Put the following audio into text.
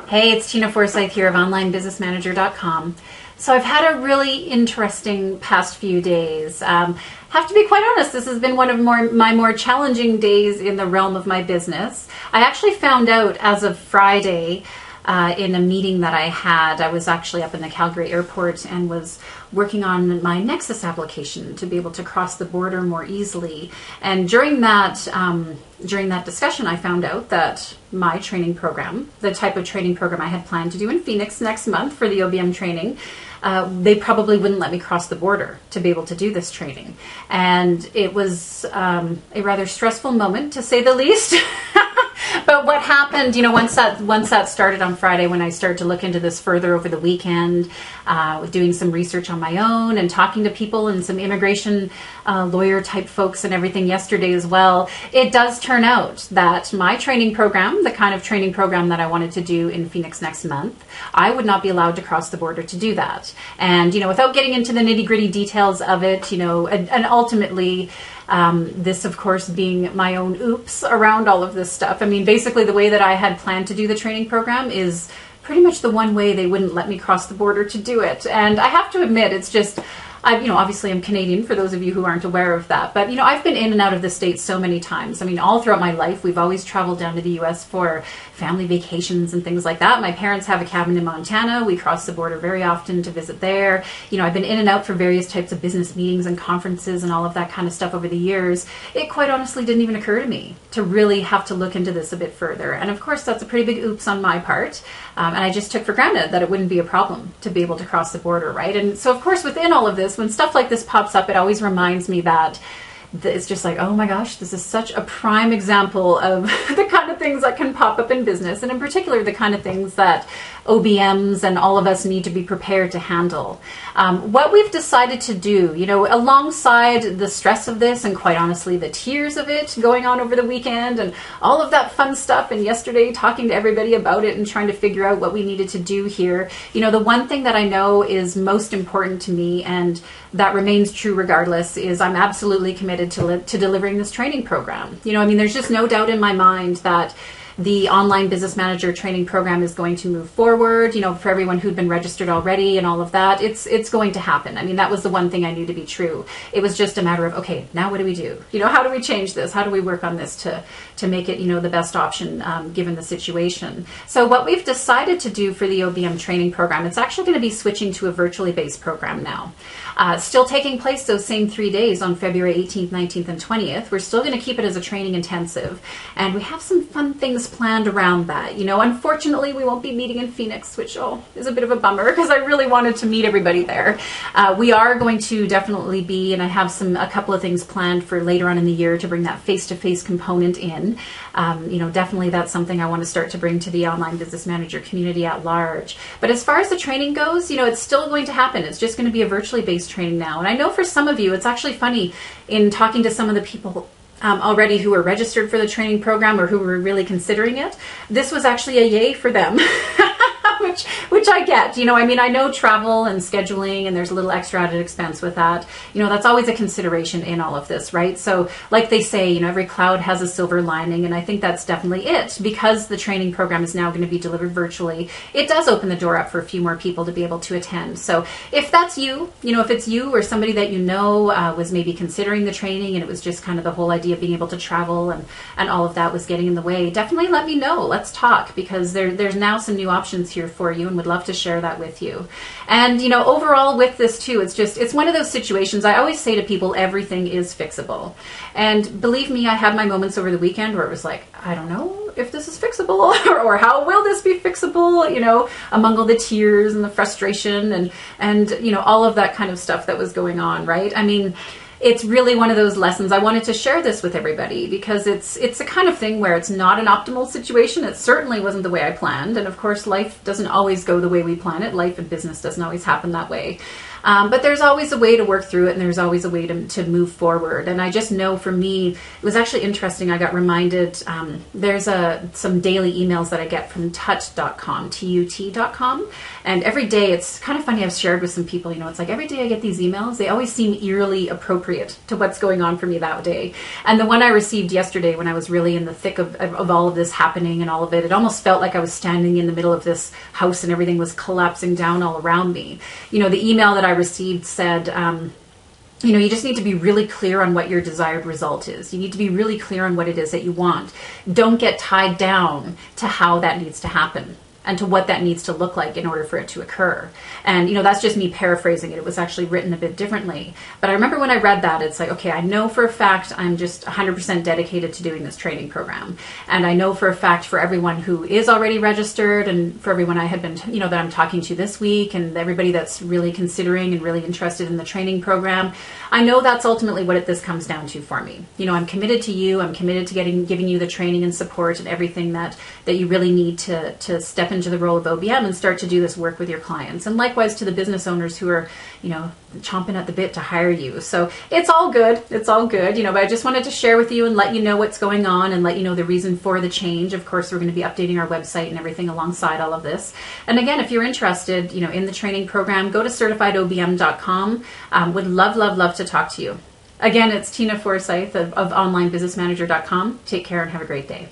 Hey, it's Tina Forsyth here of OnlineBusinessManager.com. So I've had a really interesting past few days. Have to be quite honest, this has been one of my more challenging days in the realm of my business. I actually found out as of Friday in a meeting that I had. I was actually up in the Calgary airport and was working on my Nexus application to be able to cross the border more easily. And during that discussion, I found out that my training program, the type of training program I had planned to do in Phoenix next month for the OBM training, they probably wouldn't let me cross the border to be able to do this training. And it was a rather stressful moment, to say the least. But what happened, once that started on Friday, when I started to look into this further over the weekend, doing some research on my own and talking to people and some immigration lawyer type folks and everything yesterday as well, it does turn out that my training program, the kind of training program that I wanted to do in Phoenix next month, I would not be allowed to cross the border to do that. And, without getting into the nitty gritty details of it, and ultimately, this, of course, being my own oops around all of this stuff. I mean, basically the way that I had planned to do the training program is pretty much the one way they wouldn't let me cross the border to do it. And I have to admit, it's just, obviously I'm Canadian, for those of you who aren't aware of that. But, I've been in and out of the States so many times. I mean, all throughout my life, we've always traveled down to the U.S. for family vacations and things like that. My parents have a cabin in Montana. We cross the border very often to visit there. I've been in and out for various types of business meetings and conferences and all of that kind of stuff over the years. It quite honestly didn't even occur to me to really have to look into this a bit further. And of course, that's a pretty big oops on my part. And I just took for granted that it wouldn't be a problem to be able to cross the border, right? And so, of course, within all of this, when stuff like this pops up, it always reminds me that it's just like, oh my gosh, this is such a prime example of the kind of things that can pop up in business, and in particular, the kind of things that OBMs and all of us need to be prepared to handle. What we've decided to do, alongside the stress of this, and quite honestly, the tears of it going on over the weekend and all of that fun stuff, and yesterday talking to everybody about it and trying to figure out what we needed to do here, the one thing that I know is most important to me, and that remains true regardless, is I'm absolutely committed to delivering this training program. There's just no doubt in my mind that the Online Business Manager training program is going to move forward, for everyone who'd been registered already and all of that. It's going to happen. That was the one thing I knew to be true. It was just a matter of, okay, now what do we do? How do we change this? How do we work on this to make it, the best option given the situation? So what we've decided to do for the OBM training program, it's actually going to be switching to a virtually based program now. Still taking place those same 3 days on February 18th, 19th, and 20th. We're still going to keep it as a training intensive, and we have some fun things planned around that. Unfortunately, we won't be meeting in Phoenix, which is a bit of a bummer because I really wanted to meet everybody there. We are going to definitely be, and I have a couple of things planned for later on in the year to bring that face-to-face component in. Definitely that's something I want to start to bring to the Online Business Manager community at large. But as far as the training goes, it's still going to happen. It's just going to be a virtually based training now. And I know for some of you, it's actually funny in talking to some of the people already who are registered for the training program or who were really considering it, this was actually a yay for them. Which I get, I know travel and scheduling, and there's a little extra added expense with that. That's always a consideration in all of this, right? So like they say, every cloud has a silver lining, and I think that's definitely it. Because the training program is now going to be delivered virtually, it does open the door up for a few more people to be able to attend. So if that's you, if it's you or somebody that was maybe considering the training, and it was just kind of the whole idea of being able to travel and all of that was getting in the way, definitely let me know. Let's talk, because there's now some new options here for you, and would love to share that with you. And overall with this too, it's one of those situations. I always say to people, everything is fixable. And believe me, I had my moments over the weekend where it was like, I don't know if this is fixable or how will this be fixable, among all the tears and the frustration and all of that kind of stuff that was going on, right? It's really one of those lessons. I wanted to share this with everybody because it's a kind of thing where it's not an optimal situation. It certainly wasn't the way I planned. And of course, life doesn't always go the way we plan it. Life and business doesn't always happen that way. But there's always a way to work through it, and there's always a way to move forward. And I just know for me, it was actually interesting. I got reminded, there's some daily emails that I get from tut.com, TUT.com. And every day, it's kind of funny, I've shared with some people, it's like every day I get these emails, they always seem eerily appropriate appropriate to what's going on for me that day. And the one I received yesterday, when I was really in the thick of all of this happening and all of it, it almost felt like I was standing in the middle of this house and everything was collapsing down all around me. You know, the email that I received said, you know, you just need to be really clear on what your desired result is. You need to be really clear on what it is that you want. Don't get tied down to how that needs to happen and to what that needs to look like in order for it to occur. And, you know, that's just me paraphrasing it. It was actually written a bit differently. But I remember when I read that, it's like, okay, I know for a fact I'm just 100% dedicated to doing this training program. And I know for a fact for everyone who is already registered and for everyone I had been, you know, that I'm talking to this week and everybody that's really considering and really interested in the training program, I know that's ultimately what this comes down to for me. You know, I'm committed to you. I'm committed to giving you the training and support and everything that you really need to step into the role of OBM and start to do this work with your clients. And likewise to the business owners who are, you know, chomping at the bit to hire you. So it's all good. It's all good, you know, but I just wanted to share with you and let you know what's going on and let you know the reason for the change. Of course, we're going to be updating our website and everything alongside all of this. And again, if you're interested, you know, in the training program, go to certifiedobm.com. Would love to talk to you. Again, it's Tina Forsyth of onlinebusinessmanager.com. Take care and have a great day.